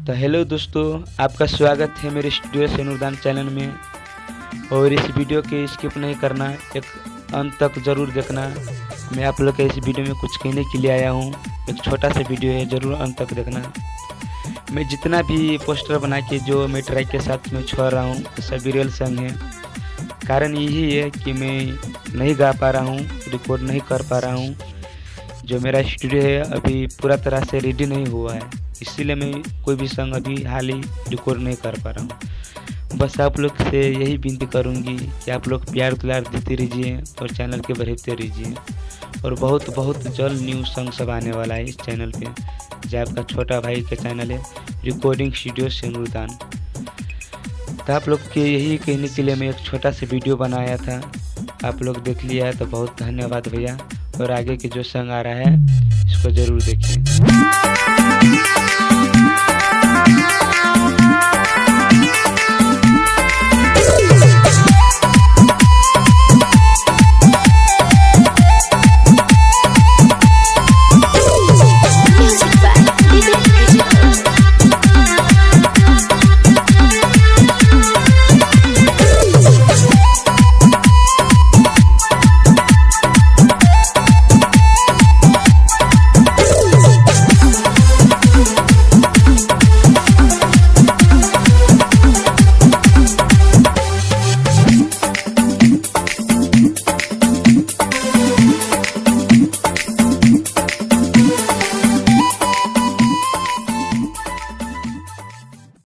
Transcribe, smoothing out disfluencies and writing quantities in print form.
तो हेलो दोस्तों, आपका स्वागत है मेरे स्टूडियो सेनुरदान चैनल में। और इस वीडियो के स्किप नहीं करना, एक अंत तक ज़रूर देखना। मैं आप लोग के इस वीडियो में कुछ कहने के लिए आया हूँ। एक छोटा सा वीडियो है, ज़रूर अंत तक देखना। मैं जितना भी पोस्टर बना के जो मैं ट्रैक के साथ में छोड़ रहा हूँ, सभी रियल सॉन्ग है। कारण यही है कि मैं नहीं गा पा रहा हूँ, रिकॉर्ड नहीं कर पा रहा हूँ। जो मेरा स्टूडियो है अभी पूरा तरह से रेडी नहीं हुआ है, इसीलिए मैं कोई भी सॉन्ग अभी हाल ही रिकॉर्ड नहीं कर पा रहा हूँ। बस आप लोग से यही विनती करूँगी कि आप लोग प्यार दुलार देते रहिए और चैनल के बढ़ते रहिए। और बहुत बहुत जल्द न्यू सॉन्ग सब आने वाला है इस चैनल पे, जो आपका छोटा भाई का चैनल है रिकॉर्डिंग स्टूडियो सेनुरदान। तो आप लोग के यही कहने के लिए मैं एक छोटा सा वीडियो बनाया था, आप लोग देख लिया है तो बहुत धन्यवाद भैया। और आगे के जो सॉन्ग आ रहा है इसको ज़रूर देखिए।